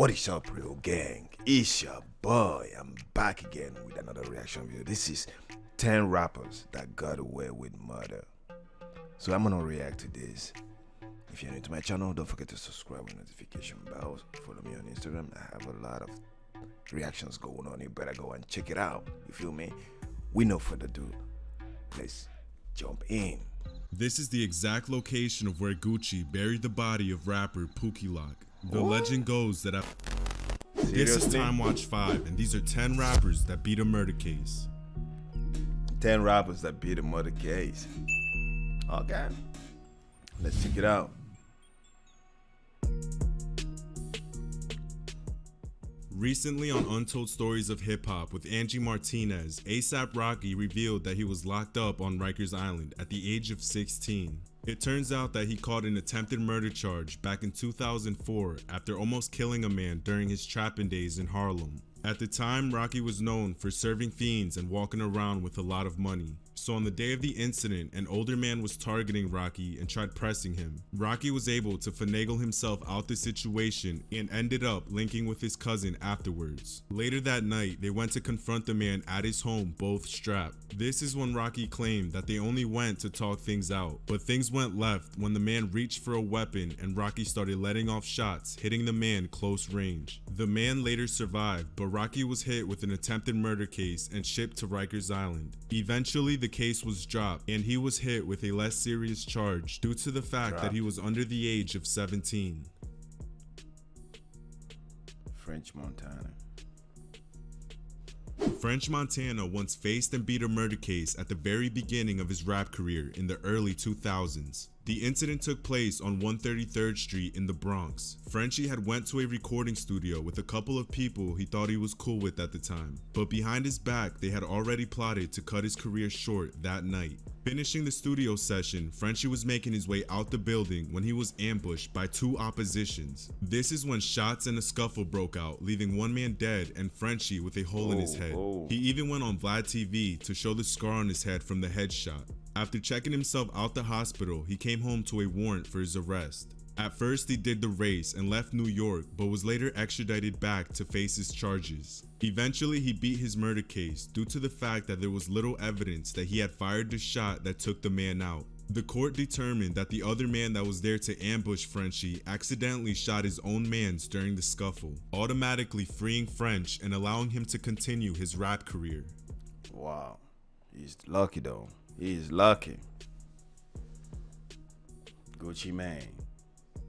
What is up, real gang? It's your boy. I'm back again with another reaction video. This is 10 rappers that got away with murder. So I'm gonna react to this. If you're new to my channel, don't forget to subscribe with notification bells. Follow me on Instagram. I have a lot of reactions going on. You better go and check it out. You feel me? We no further ado. Let's jump in. This is the exact location of where Gucci buried the body of rapper Pookie Lock. The legend goes that This is Time Watch 5, and these are 10 rappers that beat a murder case. 10 rappers that beat a murder case. Okay. Let's check it out. Recently on Untold Stories of Hip Hop with Angie Martinez, A$AP Rocky revealed that he was locked up on Rikers Island at the age of 16. It turns out that he caught an attempted murder charge back in 2004 after almost killing a man during his trapping days in Harlem. At the time, Rocky was known for serving fiends and walking around with a lot of money. So on the day of the incident, an older man was targeting Rocky and tried pressing him. Rocky was able to finagle himself out the situation and ended up linking with his cousin afterwards. Later that night, they went to confront the man at his home, both strapped. This is when Rocky claimed that they only went to talk things out, but things went left when the man reached for a weapon and Rocky started letting off shots, hitting the man close range. The man later survived, but Rocky was hit with an attempted murder case and shipped to Rikers Island. Eventually, the case was dropped and he was hit with a less serious charge due to the fact that he was under the age of 17. French Montana. French Montana once faced and beat a murder case at the very beginning of his rap career in the early 2000s. The incident took place on 133rd Street in the Bronx. Frenchie had went to a recording studio with a couple of people he thought he was cool with at the time, but behind his back they had already plotted to cut his career short that night. Finishing the studio session, Frenchie was making his way out the building when he was ambushed by two oppositions. This is when shots and a scuffle broke out, leaving one man dead and Frenchie with a hole in his head. He even went on Vlad TV to show the scar on his head from the headshot. After checking himself out the hospital, he came home to a warrant for his arrest. At first he did the race and left New York, but was later extradited back to face his charges. Eventually he beat his murder case due to the fact that there was little evidence that he had fired the shot that took the man out. The court determined that the other man that was there to ambush Frenchie accidentally shot his own mans during the scuffle, automatically freeing French and allowing him to continue his rap career. Wow, he's lucky though. He's lucky. Gucci Mane.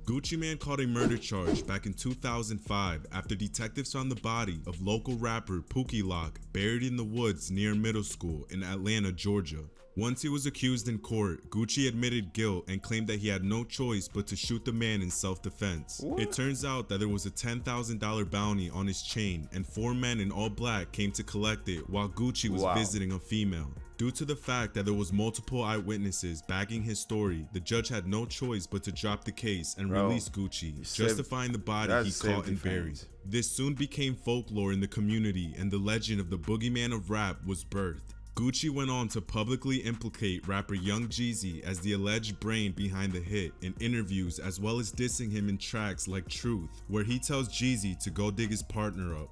Gucci Mane caught a murder charge back in 2005 after detectives found the body of local rapper Pookie Lock buried in the woods near middle school in Atlanta, Georgia. Once he was accused in court, Gucci admitted guilt and claimed that he had no choice but to shoot the man in self-defense. It turns out that there was a $10,000 bounty on his chain and 4 men in all black came to collect it while Gucci was visiting a female. Due to the fact that there was multiple eyewitnesses backing his story, the judge had no choice but to drop the case and release Gucci, justifying the body he caught and buried. This soon became folklore in the community and the legend of the boogeyman of rap was birthed. Gucci went on to publicly implicate rapper Young Jeezy as the alleged brain behind the hit in interviews, as well as dissing him in tracks like Truth, where he tells Jeezy to go dig his partner up.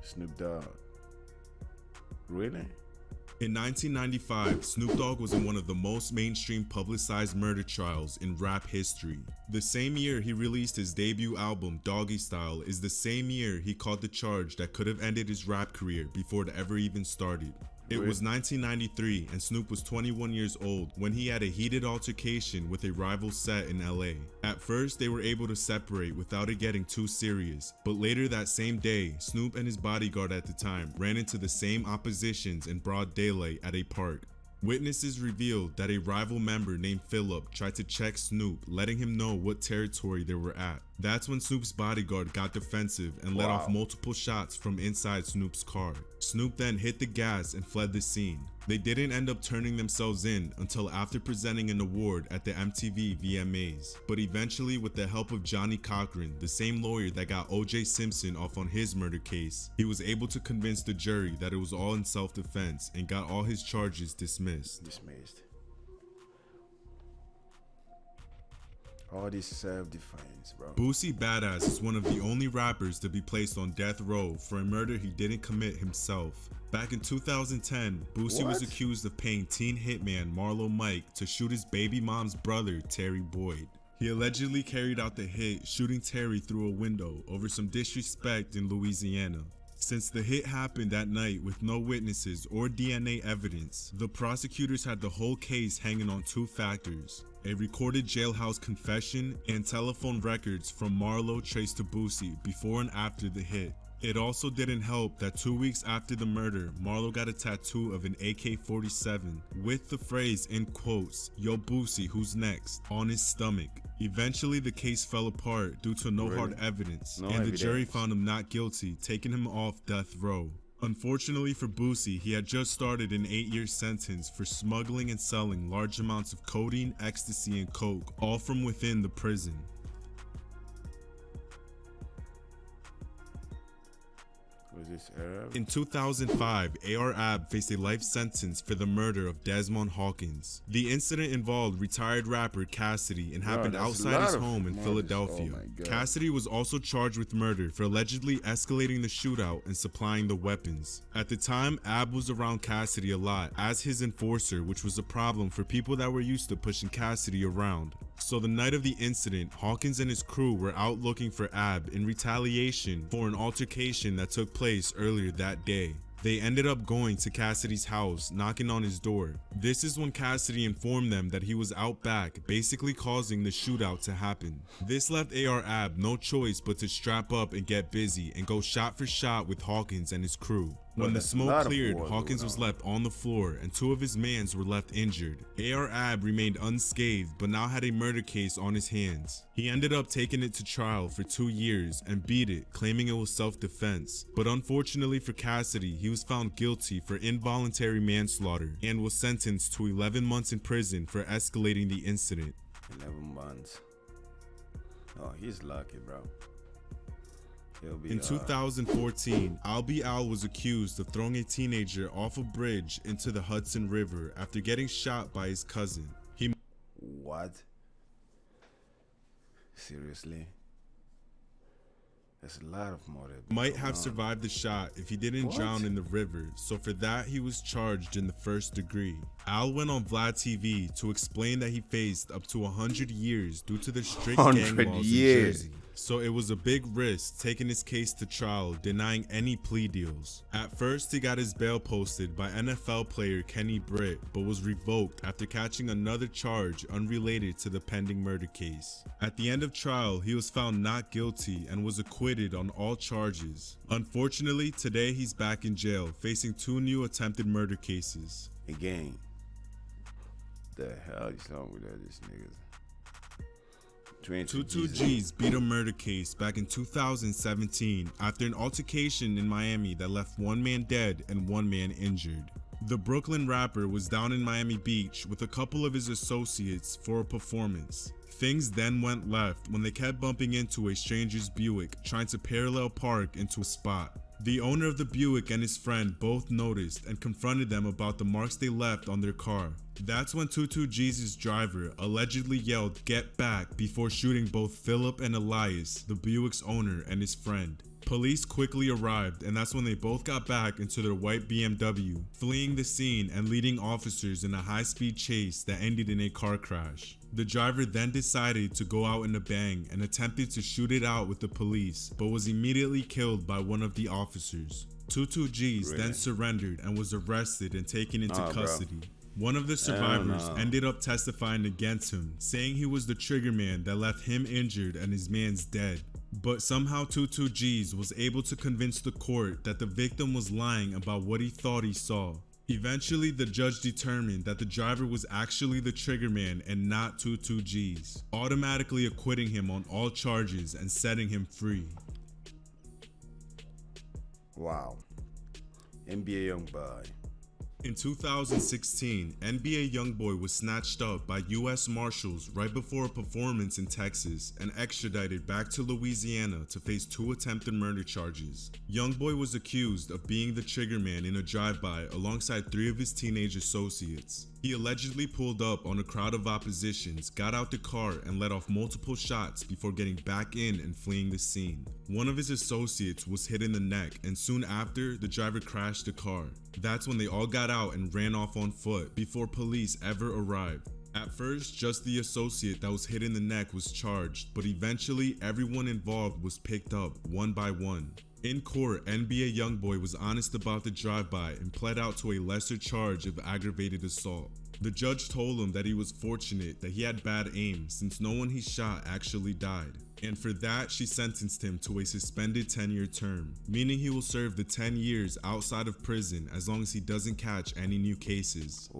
Snoop Dogg. Really? In 1995, Snoop Dogg was in one of the most mainstream publicized murder trials in rap history. The same year he released his debut album, Doggy Style, is the same year he caught the charge that could have ended his rap career before it ever even started. It was 1993 and Snoop was 21 years old when he had a heated altercation with a rival set in LA. At first they were able to separate without it getting too serious, but later that same day, Snoop and his bodyguard at the time ran into the same oppositions in broad daylight at a park. Witnesses revealed that a rival member named Philip tried to check Snoop, letting him know what territory they were at. That's when Snoop's bodyguard got defensive and let off multiple shots from inside Snoop's car. Snoop then hit the gas and fled the scene. They didn't end up turning themselves in until after presenting an award at the MTV VMAs, but eventually with the help of Johnny Cochran, the same lawyer that got O.J. Simpson off on his murder case, he was able to convince the jury that it was all in self-defense and got all his charges dismissed. All this self-defense, bro. Boosie Badass is one of the only rappers to be placed on death row for a murder he didn't commit himself. Back in 2010, Boosie was accused of paying teen hitman Marlo Mike to shoot his baby mom's brother, Terry Boyd. He allegedly carried out the hit, shooting Terry through a window over some disrespect in Louisiana. Since the hit happened that night with no witnesses or DNA evidence, the prosecutors had the whole case hanging on two factors: a recorded jailhouse confession and telephone records from Marlo traced to Boosie before and after the hit. It also didn't help that 2 weeks after the murder, Marlo got a tattoo of an AK-47 with the phrase in quotes, "Yo Boosie, who's next?" on his stomach. Eventually the case fell apart due to no hard evidence, and the jury found him not guilty, taking him off death row. Unfortunately for Boosie, he had just started an 8-year sentence for smuggling and selling large amounts of codeine, ecstasy, and coke, all from within the prison. Was this Arab? In 2005, A.R. Ab faced a life sentence for the murder of Desmond Hawkins. The incident involved retired rapper Cassidy and happened outside his home in Philadelphia. Cassidy was also charged with murder for allegedly escalating the shootout and supplying the weapons. At the time, Ab was around Cassidy a lot as his enforcer, which was a problem for people that were used to pushing Cassidy around. So the night of the incident, Hawkins and his crew were out looking for Ab in retaliation for an altercation that took place earlier that day. They ended up going to Cassidy's house, knocking on his door. This is when Cassidy informed them that he was out back, basically causing the shootout to happen. This left A.R. Ab no choice but to strap up and get busy and go shot for shot with Hawkins and his crew. When the smoke cleared, Hawkins was left on the floor and 2 of his mans were left injured. A.R. Ab remained unscathed but now had a murder case on his hands. He ended up taking it to trial for 2 years and beat it, claiming it was self-defense. But unfortunately for Cassidy, he was found guilty for involuntary manslaughter and was sentenced to 11 months in prison for escalating the incident. 11 months. Oh, he's lucky, bro. In 2014, Albie Al was accused of throwing a teenager off a bridge into the Hudson River after getting shot by his cousin. What? Seriously? There's a lot of motive. Might have survived the shot if he didn't drown in the river, so for that he was charged in the 1st degree. Al went on Vlad TV to explain that he faced up to 100 years due to the strict gang laws in Jersey. So it was a big risk taking his case to trial, denying any plea deals. At first he got his bail posted by NFL player Kenny Britt, but was revoked after catching another charge unrelated to the pending murder case. At the end of trial, he was found not guilty and was acquitted on all charges. Unfortunately, today he's back in jail, facing 2 new attempted murder cases. Again, the hell is wrong with all these niggas? 22 G's beat a murder case back in 2017 after an altercation in Miami that left 1 man dead and 1 man injured. The Brooklyn rapper was down in Miami Beach with a couple of his associates for a performance. Things then went left when they kept bumping into a stranger's Buick trying to parallel park into a spot. The owner of the Buick and his friend both noticed and confronted them about the marks they left on their car. That's when 22 G's driver allegedly yelled "get back" before shooting both Philip and Elias, the Buick's owner, and his friend. Police quickly arrived, and that's when they both got back into their white BMW, fleeing the scene and leading officers in a high-speed chase that ended in a car crash. The driver then decided to go out in a bang and attempted to shoot it out with the police, but was immediately killed by one of the officers. 22 G's then surrendered and was arrested and taken into custody. One of the survivors ended up testifying against him, saying he was the trigger man that left him injured and his man's dead. But somehow 22 G's was able to convince the court that the victim was lying about what he thought he saw. Eventually, the judge determined that the driver was actually the trigger man and not 22 G's, automatically acquitting him on all charges and setting him free. Wow. NBA Youngboy. In 2016, NBA Youngboy was snatched up by U.S. Marshals right before a performance in Texas and extradited back to Louisiana to face 2 attempted murder charges. Youngboy was accused of being the trigger man in a drive-by alongside 3 of his teenage associates. He allegedly pulled up on a crowd of oppositions, got out the car, and let off multiple shots before getting back in and fleeing the scene. One of his associates was hit in the neck, and soon after, the driver crashed the car. That's when they all got out and ran off on foot before police ever arrived. At first, just the associate that was hit in the neck was charged, but eventually everyone involved was picked up one by one. In court, NBA YoungBoy was honest about the drive-by and pled out to a lesser charge of aggravated assault. The judge told him that he was fortunate that he had bad aim since no one he shot actually died. And for that, she sentenced him to a suspended 10-year term, meaning he will serve the 10 years outside of prison as long as he doesn't catch any new cases.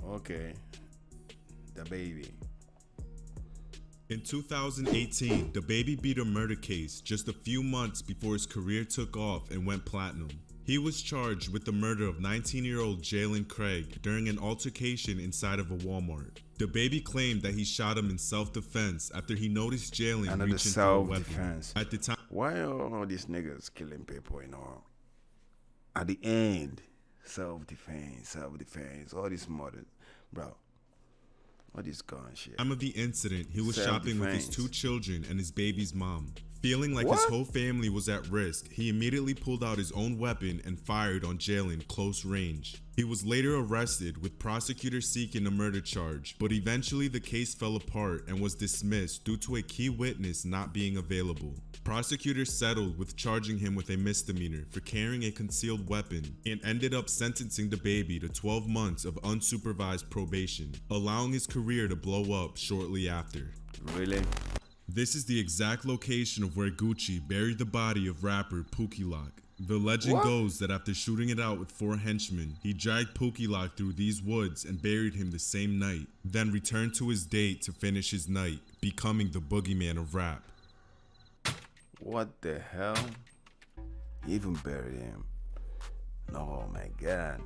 Okay. The baby. In 2018, the baby beat a murder case just a few months before his career took off and went platinum. He was charged with the murder of 19-year-old Jalen Craig during an altercation inside of a Walmart. The baby claimed that he shot him in self-defense after he noticed Jalen reaching for a weapon. At the time, why are all these niggas killing people, you know? At the end, self-defense, all these murders, bro. What is gun shit? Time of the incident, he was shopping with his 2 children and his baby's mom. Feeling like What? his whole family was at risk, he immediately pulled out his own weapon and fired on Jalen close range. He was later arrested, with prosecutors seeking a murder charge, but eventually the case fell apart and was dismissed due to a key witness not being available. Prosecutors settled with charging him with a misdemeanor for carrying a concealed weapon and ended up sentencing the baby to 12 months of unsupervised probation, allowing his career to blow up shortly after. Really? This is the exact location of where Gucci buried the body of rapper Pookie Lock. The legend goes that after shooting it out with 4 henchmen, he dragged Pookie Lock through these woods and buried him the same night, then returned to his date to finish his night, becoming the boogeyman of rap. What the hell? He even buried him. Oh my god.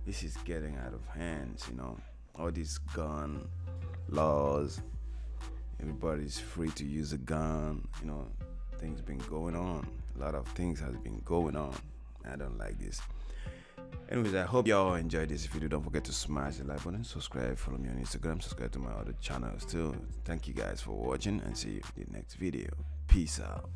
This is getting out of hands, you know. All these gun laws. Everybody's free to use a gun, you know. Things been going on. A lot of things has been going on. I don't like this. Anyways, I hope y'all enjoyed this video. Don't forget to smash the like button, subscribe, follow me on Instagram, subscribe to my other channels too. Thank you guys for watching and see you in the next video. Peace out.